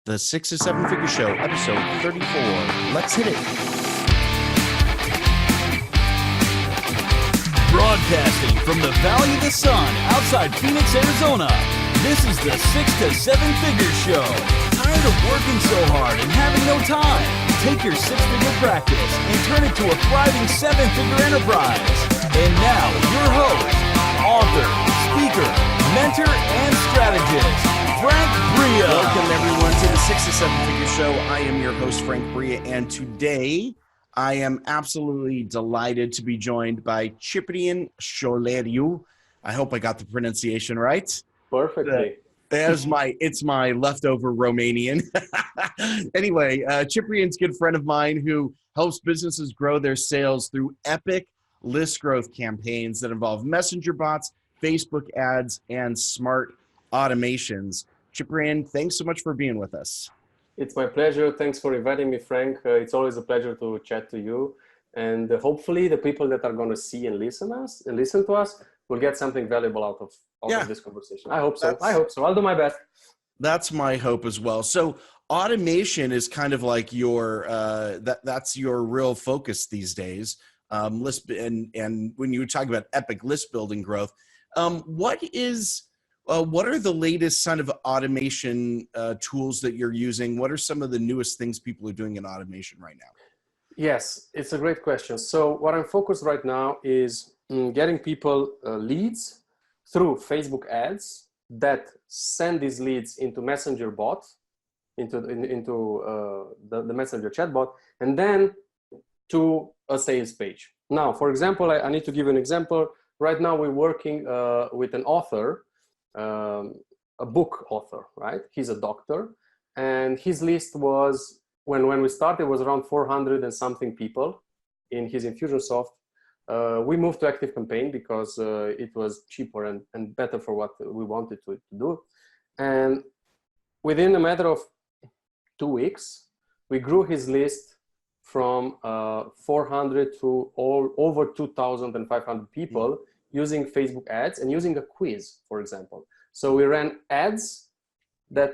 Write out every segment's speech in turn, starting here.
The 6 to 7 Figure Show, episode 34. Let's hit it. Broadcasting from the Valley of the Sun outside Phoenix, Arizona. This is the 6 to 7 Figure Show. Tired of working so hard and having no time? Take your six-figure practice and turn it to a thriving seven-figure enterprise. And now, your host, author, speaker, mentor, and strategist, Frank Bria. Welcome, everyone, to the 6 to 7 Figure Show. I am your host, Frank Bria, and today I am absolutely delighted to be joined by Ciprian Soleriu. I hope I got the pronunciation right. Perfectly. It's my leftover Romanian. Anyway, Ciprian's a good friend of mine who helps businesses grow their sales through epic list growth campaigns that involve messenger bots, Facebook ads, and smart automations. Ciprian, thanks so much for being with us. It's my pleasure. Thanks for inviting me, Frank. It's always a pleasure to chat to you. And hopefully the people that are going to see and listen to us will get something valuable out of this conversation. I hope so. I'll do my best. That's my hope as well. So automation is kind of like your that's your real focus these days. List and when you talk about epic list building growth, what are the latest kind of automation tools that you're using? What are some of the newest things people are doing in automation right now? Yes, it's a great question. So what I'm focused right now is getting people leads through Facebook ads that send these leads into Messenger bot, into the Messenger chatbot, and then to a sales page. Now, for example, I need to give an example. Right now, we're working with an author, a book author, right? He's a doctor, and his list was, when we started, was around 400 and something people in his Infusionsoft. We moved to ActiveCampaign because it was cheaper and better for what we wanted to do. And within a matter of 2 weeks, we grew his list from 400 to over 2,500 people using Facebook ads and using a quiz, for example. So we ran ads that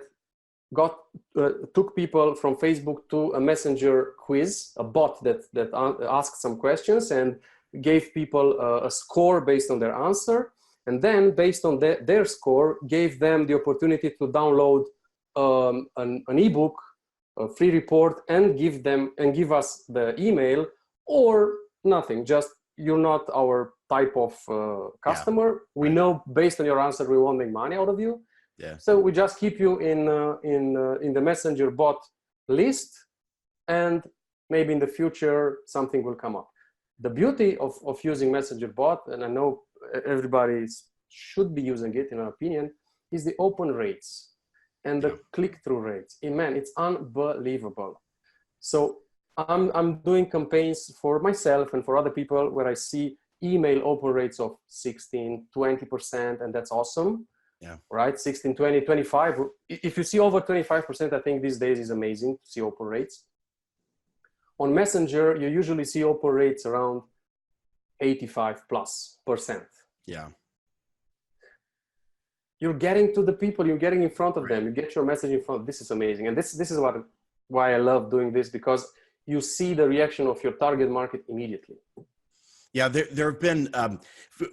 took people from Facebook to a Messenger quiz, a bot that asked some questions and gave people a score based on their answer. And then based on their score, gave them the opportunity to download an ebook, a free report, and give us the email, or nothing. Just, you're not our type of customer. Yeah. We know based on your answer we won't make money out of you. Yeah. So we just keep you in the Messenger bot list, and maybe in the future something will come up. The beauty of using Messenger bot, and I know everybody should be using it in our opinion, is the open rates and the click-through rates. Man, it's unbelievable. So I'm doing campaigns for myself and for other people where I see email open rates of 16, 20%, and that's awesome. Yeah. Right? 16, 20, 25. If you see over 25%, I think these days is amazing to see open rates. On Messenger, you usually see open rates around 85+%. Yeah. You're getting to the people, you're getting in front of them, you get your message in front. This is amazing. And this is why I love doing this, because you see the reaction of your target market immediately. Yeah, there have been,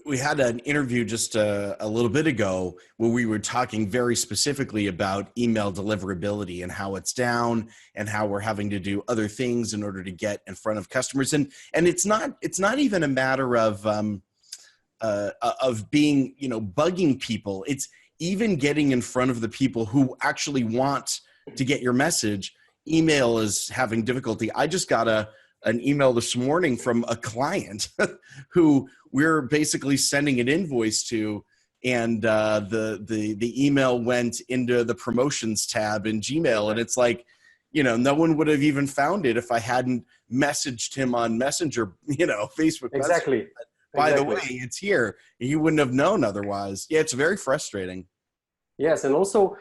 we had an interview just a little bit ago where we were talking very specifically about email deliverability and how it's down and how we're having to do other things in order to get in front of customers. And it's not even a matter of being, bugging people. It's even getting in front of the people who actually want to get your message. Email is having difficulty. I just got an email this morning from a client who we're basically sending an invoice to, and the email went into the promotions tab in Gmail, and it's like, no one would have even found it if I hadn't messaged him on Messenger, Facebook. Exactly. Messenger. By the way, it's here. You wouldn't have known otherwise. Yeah, it's very frustrating. Yes, and also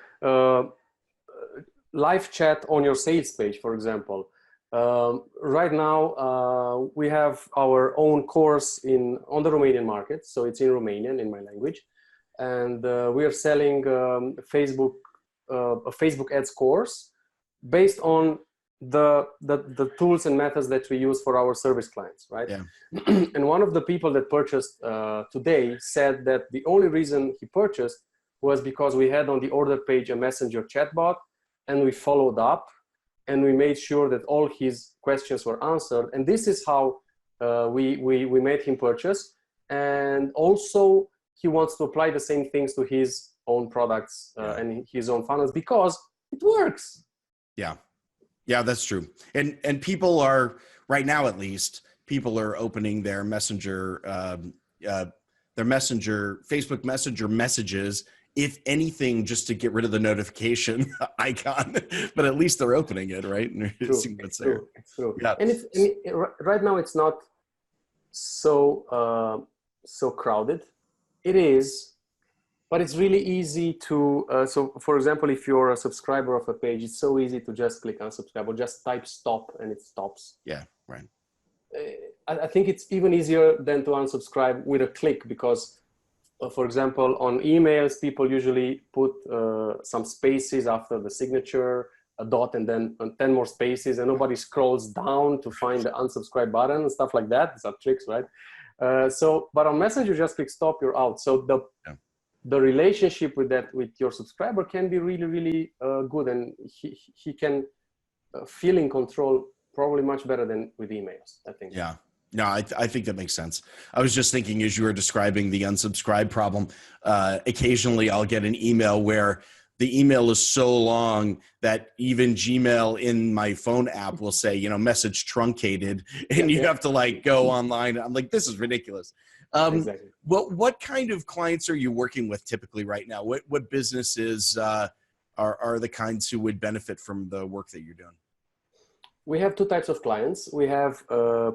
live chat on your sales page, for example. Right now, we have our own course on the Romanian market, so it's in Romanian, in my language, and we are selling a Facebook ads course based on the tools and methods that we use for our service clients, right? Yeah. And one of the people that purchased today said that the only reason he purchased was because we had on the order page a messenger chatbot, and we followed up and we made sure that all his questions were answered. And this is how we made him purchase. And also he wants to apply the same things to his own products and his own funnels because it works. Yeah. Yeah, that's true. And people are, right now at least, people are opening their messenger, Facebook Messenger messages, if anything, just to get rid of the notification icon, but at least they're opening it, right? And it's true. Yeah. And right now it's not so crowded. It is, but it's really easy to, so for example, if you're a subscriber of a page, it's so easy to just click unsubscribe or just type stop and it stops. Yeah, right. I think it's even easier than to unsubscribe with a click because, for example, on emails, people usually put some spaces after the signature, a dot, and then 10 more spaces, and nobody scrolls down to find the unsubscribe button and stuff like that. These are tricks, right? But on Messenger, you just click stop, you're out. So the relationship with your subscriber can be really, really good, and he can feel in control probably much better than with emails, I think. Yeah. No, I think that makes sense. I was just thinking as you were describing the unsubscribe problem, occasionally I'll get an email where the email is so long that even Gmail in my phone app will say, message truncated, and you have to like go online. I'm like, this is ridiculous. Exactly. What kind of clients are you working with typically right now? What businesses are the kinds who would benefit from the work that you're doing? We have two types of clients. We have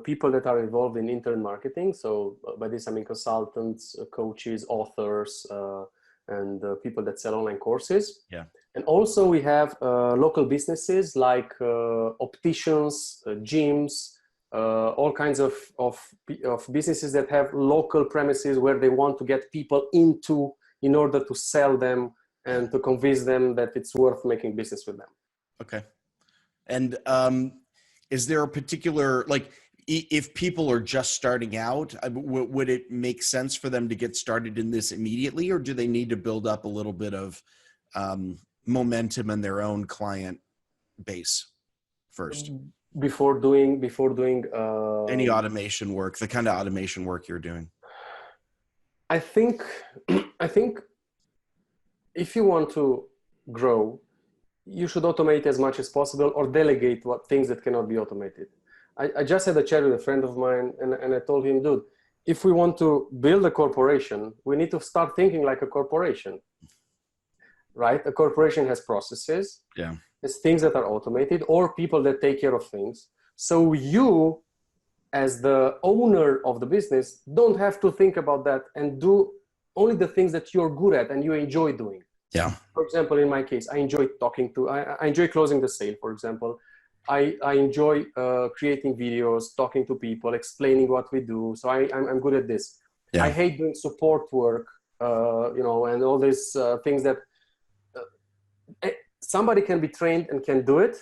people that are involved in internet marketing. So by this, I mean consultants, coaches, authors, and people that sell online courses. Yeah. And also we have local businesses like opticians, gyms, all kinds of businesses that have local premises where they want to get people into in order to sell them and to convince them that it's worth making business with them. Okay. And is there a particular, like, if people are just starting out, would it make sense for them to get started in this immediately, or do they need to build up a little bit of momentum in their own client base first? Before doing any automation work, the kind of automation work you're doing? I think if you want to grow, you should automate as much as possible or delegate things that cannot be automated. I just had a chat with a friend of mine and I told him, dude, if we want to build a corporation, we need to start thinking like a corporation, right? A corporation has processes, has things that are automated or people that take care of things. So you, as the owner of the business, don't have to think about that and do only the things that you're good at and you enjoy doing. Yeah. For example, in my case, I enjoy I enjoy closing the sale, for example. I enjoy creating videos, talking to people, explaining what we do. So I'm good at this. Yeah. I hate doing support work, and all these things that somebody can be trained and can do it,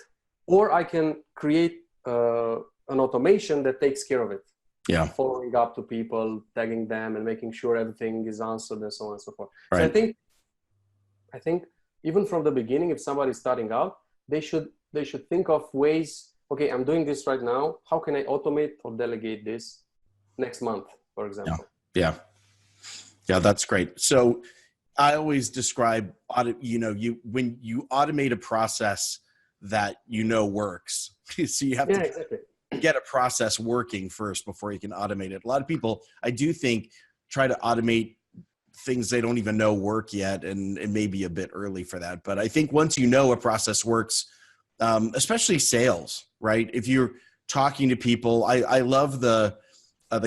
or I can create an automation that takes care of it. Yeah. Following up to people, tagging them and making sure everything is answered and so on and so forth. Right. So I think even from the beginning, if somebody's starting out, they should think of ways, okay, I'm doing this right now. How can I automate or delegate this next month, for example? Yeah, that's great. So I always describe, when you automate a process that works, so you have to exactly. get a process working first before you can automate it. A lot of people, I do think, try to automate things they don't even know work yet, and it may be a bit early for that. But I think once you know a process works, especially sales, right? If you're talking to people, I love the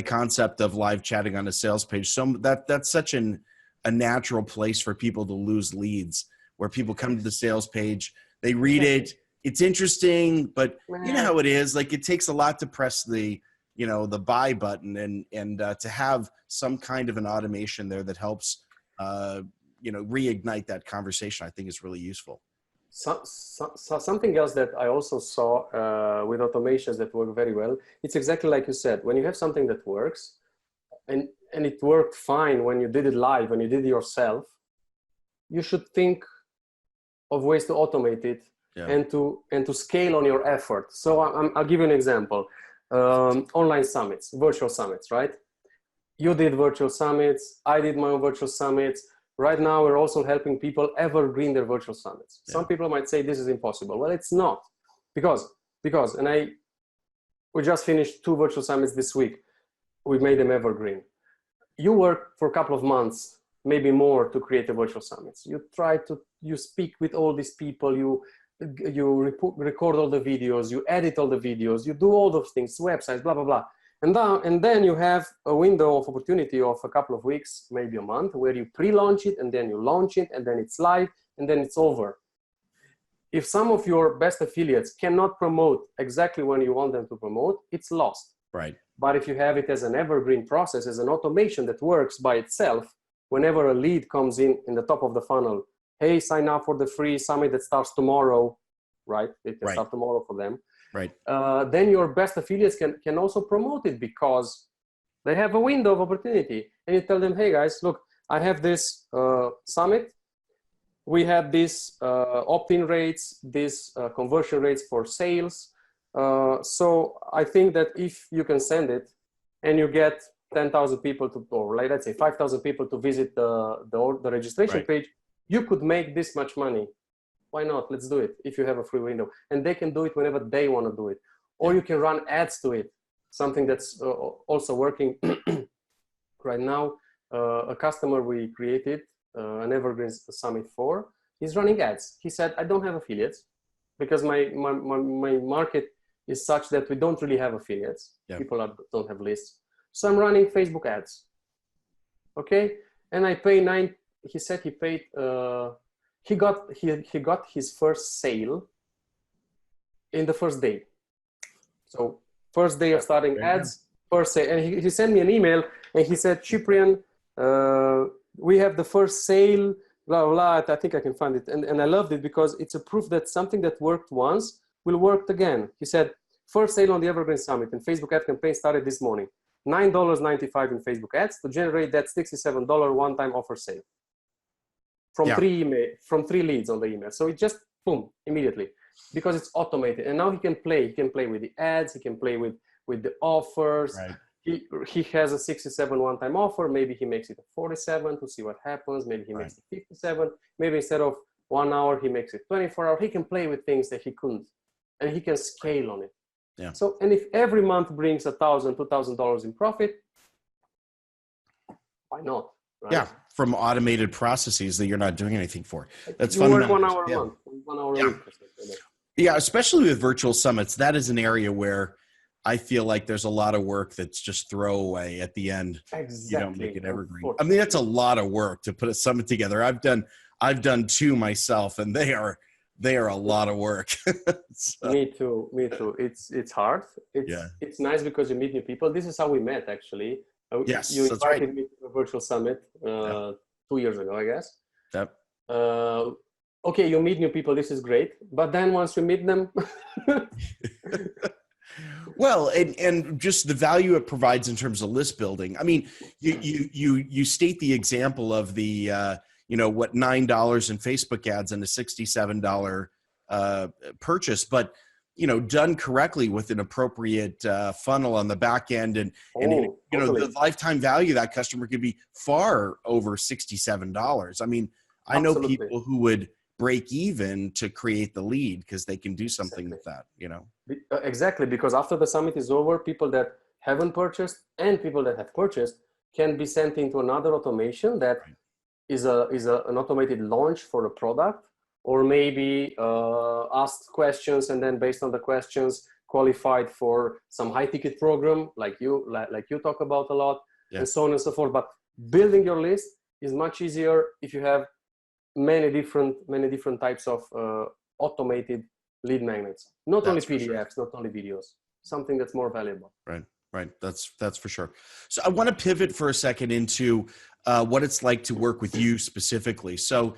concept of live chatting on a sales page. So that's such a natural place for people to lose leads, where people come to the sales page, they read it, it's interesting, but you know how it is. Like, it takes a lot to press the buy button, and to have some kind of an automation there that helps, reignite that conversation, I think is really useful. Something else that I also saw with automations that work very well, it's exactly like you said. When you have something that works, and it worked fine when you did it live, when you did it yourself, you should think of ways to automate it and to scale on your effort. So I'll give you an example. Online summits, virtual summits, right? You did virtual summits, I did my own virtual summits. Right now, we're also helping people evergreen their virtual summits. Yeah. Some people might say this is impossible. Well, it's not, because we just finished 2 virtual summits this week. We made them evergreen. You work for a couple of months, maybe more, to create the virtual summits. You speak with all these people, you record all the videos, you edit all the videos, you do all those things, websites, blah, blah, blah. And then you have a window of opportunity of a couple of weeks, maybe a month, where you pre-launch it, and then you launch it, and then it's live, and then it's over. If some of your best affiliates cannot promote exactly when you want them to promote, it's lost. Right. But if you have it as an evergreen process, as an automation that works by itself, whenever a lead comes in the top of the funnel, hey, sign up for the free summit that starts tomorrow, right? It can start tomorrow for them. Right. Then your best affiliates can also promote it, because they have a window of opportunity. And you tell them, hey guys, look, I have this summit. We have these opt-in rates, these conversion rates for sales. So I think that if you can send it and you get 10,000 people to, or like, let's say 5,000 people to visit the registration page, you could make this much money. Why not? Let's do it if you have a free window. And they can do it whenever they want to do it. Or you can run ads to it, something that's also working right now. A customer we created an Evergreen Summit for, he's running ads. He said, I don't have affiliates because my market is such that we don't really have affiliates. People don't have lists. So I'm running Facebook ads. Okay. And I pay he said he paid, he got his first sale in the first day. So first day of starting ads, first sale. And he sent me an email and he said, Ciprian, we have the first sale, blah, blah, blah. I think I can find it. And I loved it because it's a proof that something that worked once will work again. He said, first sale on the Evergreen Summit and Facebook ad campaign started this morning. $9.95 in Facebook ads to generate that $67 one-time offer sale. From 3 leads on the email. So it just, boom, immediately, because it's automated. And now he can play with the ads, he can play with the offers. Right. He has a 67 one-time offer. Maybe he makes it a 47 to see what happens. Maybe he makes it 57. Maybe instead of 1 hour, he makes it 24 hours. He can play with things that he couldn't, and he can scale on it. Yeah. So, and if every month brings $1,000, $2,000 in profit, why not? Right? Yeah, from automated processes that you're not doing anything for. That's you fundamental. Work 1 hour a month, 1 hour a week. Yeah, especially with virtual summits, that is an area where I feel like there's a lot of work that's just throwaway at the end. Exactly. You don't make it evergreen. I mean, that's a lot of work to put a summit together. I've done 2 myself, and they are a lot of work. So. Me too. It's hard. It's nice because you meet new people. This is how we met, actually. Yes, you invited me to a virtual summit 2 years ago, I guess. Yep. Okay, you meet new people. This is great. But then once you meet them, well, and just the value it provides in terms of list building. I mean, you state the example of the what $9 in Facebook ads and a $67 purchase, but done correctly with an appropriate funnel on the back end, and the lifetime value of that customer could be far over $67. I mean, I know people who would break even to create the lead because they can do something with that, Exactly, because after the summit is over, people that haven't purchased and people that have purchased can be sent into another automation that is an automated launch for a product, or maybe asked questions and then based on the questions qualified for some high ticket program like you talk about a lot, and so on and so forth. But building your list is much easier if you have many different types of automated lead magnets, not only PDFs, not only videos, something that's more valuable. Right. That's for sure. So I want to pivot for a second into what it's like to work with you specifically. So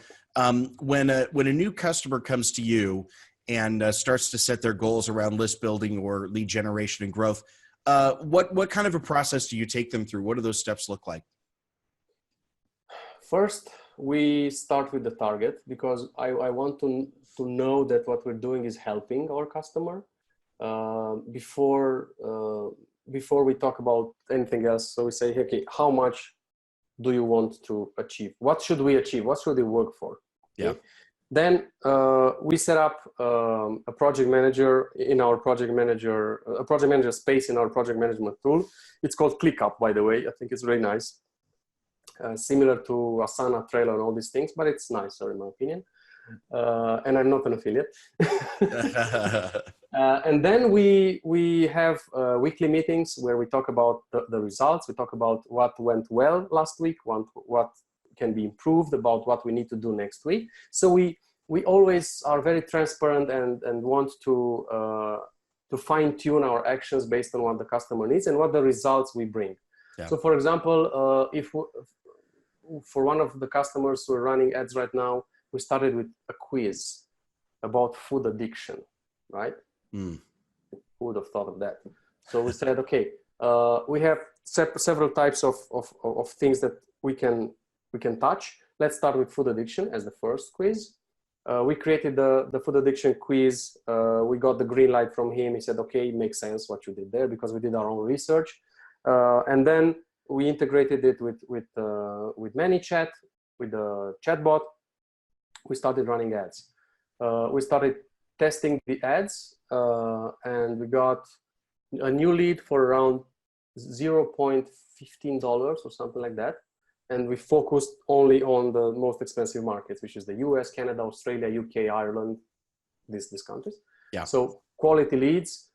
When a new customer comes to you and starts to set their goals around list building or lead generation and growth, what kind of a process do you take them through? What do those steps look like? First, we start with the target, because I want to know that what we're doing is helping our customer before we talk about anything else. So we say, okay, how much do you want to achieve? What should we achieve? What should we work for? Okay? Yeah. Then we set up a project manager in our project manager space in our project management tool. It's called ClickUp, by the way. I think it's really nice. Similar to Asana, Trello, and all these things, but it's nicer in my opinion. And I'm not an affiliate. And then we have weekly meetings where we talk about the results. We talk about what went well last week, what can be improved, about what we need to do next week. So we always are very transparent and want to fine tune our actions based on what the customer needs and what the results we bring. Yeah. So for example, for one of the customers who are running ads right now, we started with a quiz about food addiction, right? Who would have thought of that? So we said, okay, we have several types of things that we can touch. Let's start with food addiction as the first quiz. We created the food addiction quiz. We got the green light from him. He said, okay, it makes sense what you did there, because we did our own research. And then we integrated it with ManyChat, with the chatbot. We started running ads. We started testing the ads, and we got a new lead for around $0.15 or something like that. And we focused only on the most expensive markets, which is the US, Canada, Australia, UK, Ireland, these countries. Yeah. So quality leads.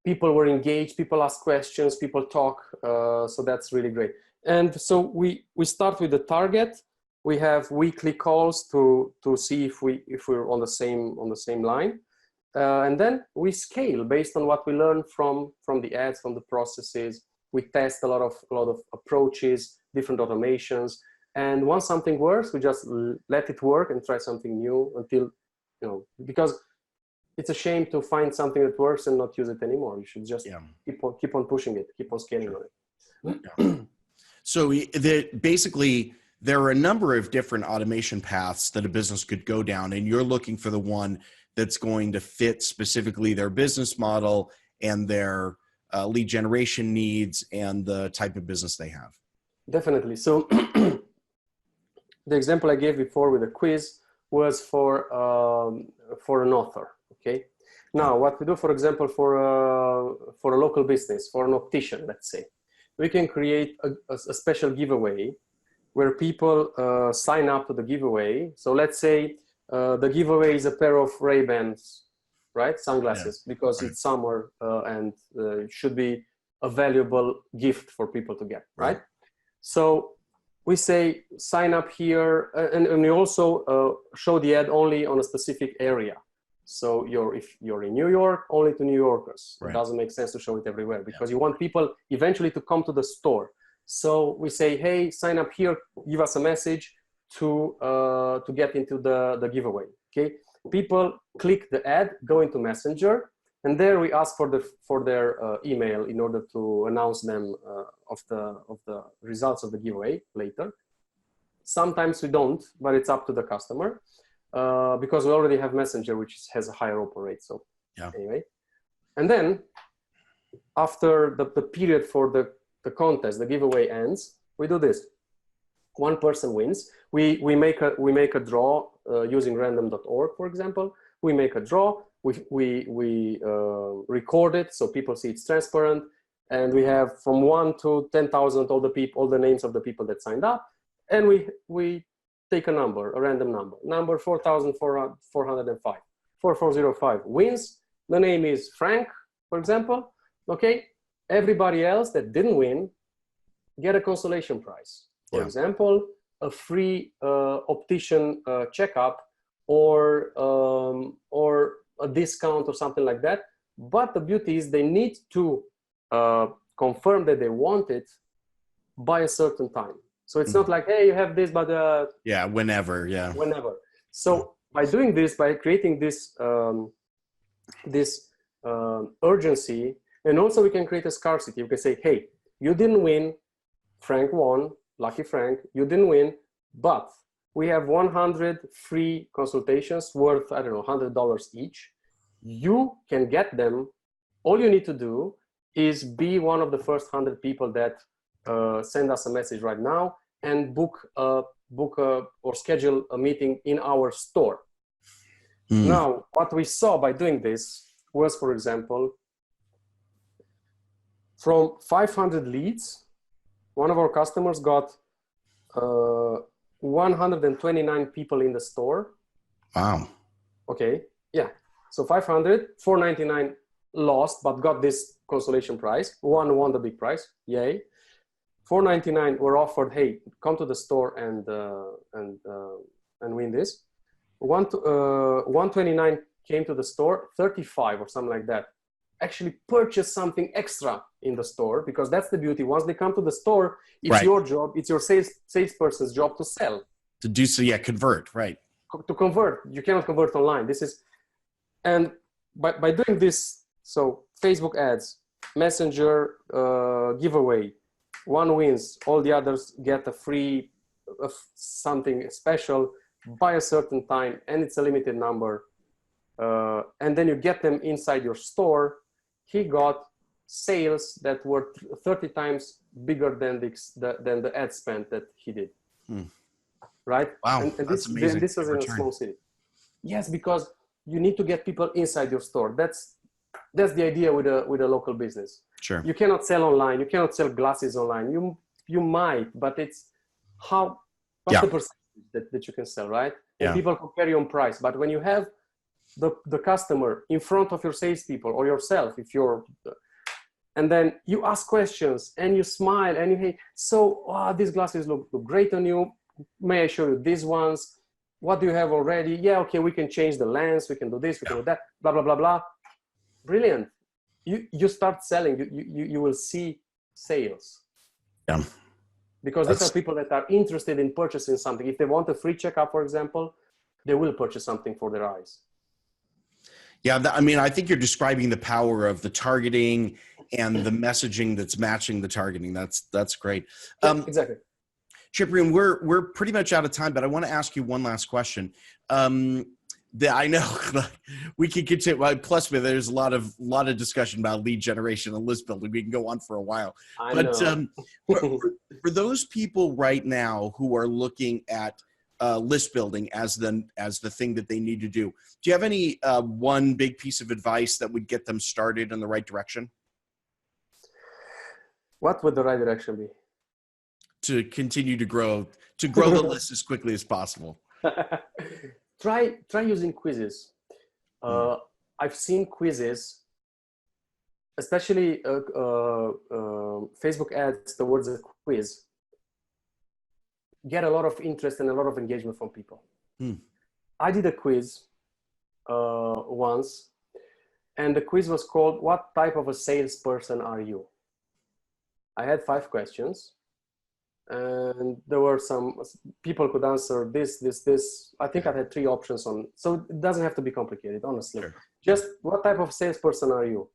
People were engaged, people ask questions, people talk, so that's really great. And so we start with the target. We have weekly calls to see if we're on the same line, and then we scale based on what we learn from the ads, from the processes. We test a lot of approaches, different automations, and once something works, we just let it work and try something new until, because it's a shame to find something that works and not use it anymore. You should just keep on pushing it, keep on scaling on it. Yeah. So basically, there are a number of different automation paths that a business could go down, and you're looking for the one that's going to fit specifically their business model and their lead generation needs and the type of business they have. Definitely. So the example I gave before with the quiz was for an author. Okay. Now, what we do, for example, for a local business, for an optician, let's say, we can create a special giveaway where people sign up to the giveaway. So let's say the giveaway is a pair of Ray-Bans, right? Sunglasses, because it's summer and it should be a valuable gift for people to get, right? So we say, sign up here, and we also show the ad only on a specific area. So if you're in New York, only to New Yorkers. Right. It doesn't make sense to show it everywhere, because you want people eventually to come to the store. So we say, hey, sign up here, give us a message to get into the giveaway. Okay, people click the ad, go into Messenger, and there we ask for their email in order to announce them of the results of the giveaway later. Sometimes we don't, but it's up to the customer. Because we already have Messenger, which has a higher open rate. So anyway, and then after the period for the contest, the giveaway ends, we do this. One person wins. We make a draw using random.org, for example. We make a draw. We record it so people see it's transparent, and we have from 1 to 10,000 all the names of the people that signed up, and we take a number, a random number 4,405. 4405 wins. The name is Frank, for example. Okay, everybody else that didn't win get a consolation prize. For example, a free optician checkup, or a discount or something like that. But the beauty is they need to confirm that they want it by a certain time. So it's not like, hey, you have this, but whenever. So by doing this, by creating this urgency, and also we can create a scarcity. You can say, hey, you didn't win, Frank won, lucky Frank, you didn't win, but we have 100 free consultations worth, I don't know, $100 each. You can get them. All you need to do is be one of the first 100 people that send us a message right now and book or schedule a meeting in our store. Now, what we saw by doing this was, for example, from 500 leads, one of our customers got 129 people in the store. Wow. Okay, yeah. So 500, 499 lost, but got this consolation prize. One won the big prize, yay. 499 were offered, hey, come to the store and win this. 129 came to the store, 35 or something like that actually purchase something extra in the store, because that's the beauty. Once they come to the store, it's right. your job, it's your salesperson's job to sell. To do so, yeah, convert, right. To convert. You cannot convert online. This is, and by doing this, so Facebook ads, Messenger giveaway, one wins, all the others get a free something special by a certain time, and it's a limited number. And then you get them inside your store. He got sales that were 30 times bigger than the ad spend that he did. Right? Wow, and that's amazing. This is in a small city. Yes, because you need to get people inside your store. That's the idea with a local business. Sure. You cannot sell online. You cannot sell glasses online. You might, but it's what's the percentage that you can sell, right? And people compare you on price. But when you have the customer in front of your salespeople or yourself, and then you ask questions and you smile and you, hey, so these glasses look great on you. May I show you these ones? What do you have already? Yeah, okay, we can change the lens. We can do this, we can do that, blah, blah, blah, blah. Brilliant. You start selling, you will see sales. Yeah. Because these are people that are interested in purchasing something. If they want a free checkup, for example, they will purchase something for their eyes. Yeah, I mean, I think you're describing the power of the targeting and the messaging that's matching the targeting. That's great. Exactly. Ciprian, we're pretty much out of time, but I want to ask you one last question. I know we could continue. Plus, there's a lot of discussion about lead generation and list building. We can go on for a while. For those people right now who are looking at list building as the thing that they need to do you have any one big piece of advice that would get them started in the right direction? What would the right direction be? To continue to grow the list as quickly as possible. Try using quizzes. I've seen quizzes, especially Facebook ads towards a quiz, get a lot of interest and a lot of engagement from people. I did a quiz once, and the quiz was called, "What type of a salesperson are you?" I had 5 questions, and there were some people could answer this. I think I had 3 options on, so it doesn't have to be complicated, honestly. Sure. Just what type of salesperson are you?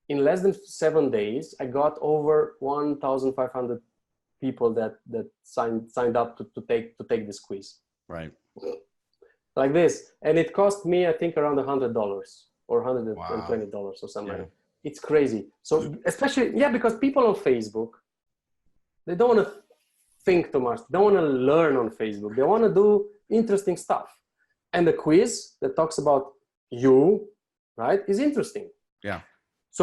In less than 7 days, I got over 1,500 people that signed up to take this quiz. Right. Like this. And it cost me, I think, around $100 or $120 or something like that. It's crazy. So especially, because people on Facebook, they don't want to think too much. They don't want to learn on Facebook. They want to do interesting stuff. And the quiz that talks about you, right, is interesting. Yeah. So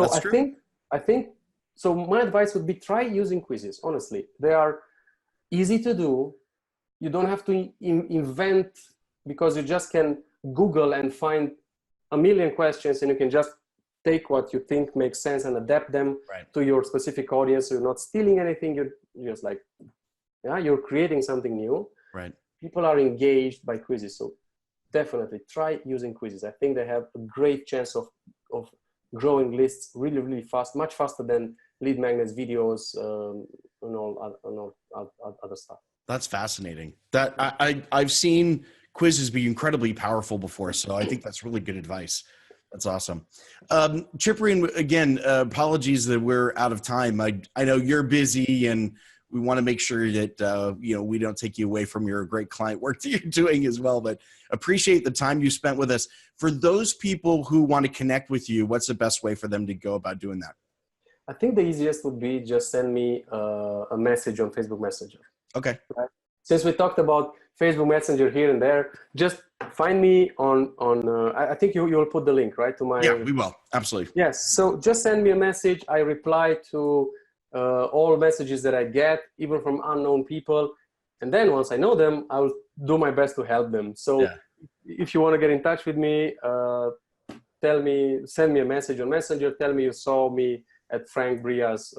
I think, so my advice would be try using quizzes, honestly. They are easy to do. You don't have to invent, because you just can Google and find a million questions, and you can just take what you think makes sense and adapt them to your specific audience. So you're not stealing anything. You're just like, you're creating something new. Right. People are engaged by quizzes. So definitely try using quizzes. I think they have a great chance of growing lists really, really fast, much faster than lead magnets, videos, and all other stuff. That's fascinating. That I've seen quizzes be incredibly powerful before, so I think that's really good advice. That's awesome. Ciprian, again, apologies that we're out of time. I know you're busy, and we want to make sure that we don't take you away from your great client work that you're doing as well. But appreciate the time you spent with us. For those people who want to connect with you, what's the best way for them to go about doing that? I think the easiest would be just send me a message on Facebook Messenger. Okay. Right? Since we talked about Facebook Messenger here and there, just find me on I think you will put the link, right, to my... Yeah, we will. Absolutely. Yes. So just send me a message. I reply to all messages that I get, even from unknown people. And then once I know them, I will do my best to help them. So if you want to get in touch with me, send me a message on Messenger. Tell me you saw me at Frank Bria's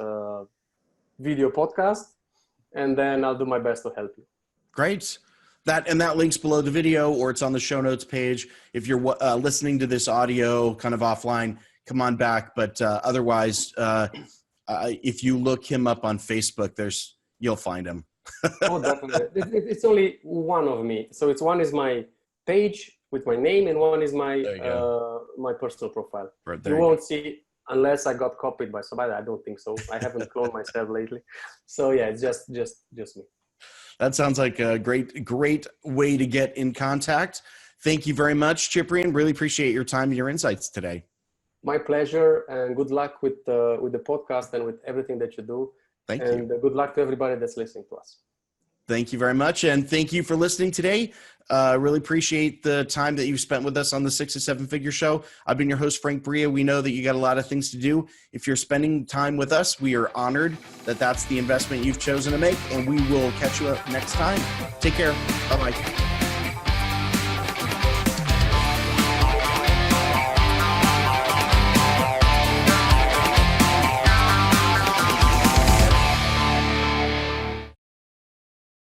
video podcast, and then I'll do my best to help you. Great. That link's below the video, or it's on the show notes page. If you're listening to this audio kind of offline, come on back. But otherwise, if you look him up on Facebook, you'll find him. Oh, definitely. It's only one of me. So one is my page with my name, and one is my my personal profile. Right, you won't see unless I got copied by somebody. I don't think so. I haven't cloned myself lately. So yeah, it's just me. That sounds like a great way to get in contact. Thank you very much, Ciprian. Really appreciate your time and your insights today. My pleasure, and good luck with the podcast and with everything that you do. Thank you. And good luck to everybody that's listening to us. Thank you very much. And thank you for listening today. Really appreciate the time that you've spent with us on the 6 to 7 Figure Show. I've been your host, Frank Bria. We know that you got a lot of things to do. If you're spending time with us, we are honored that that's the investment you've chosen to make, and we will catch you up next time. Take care. Bye-bye.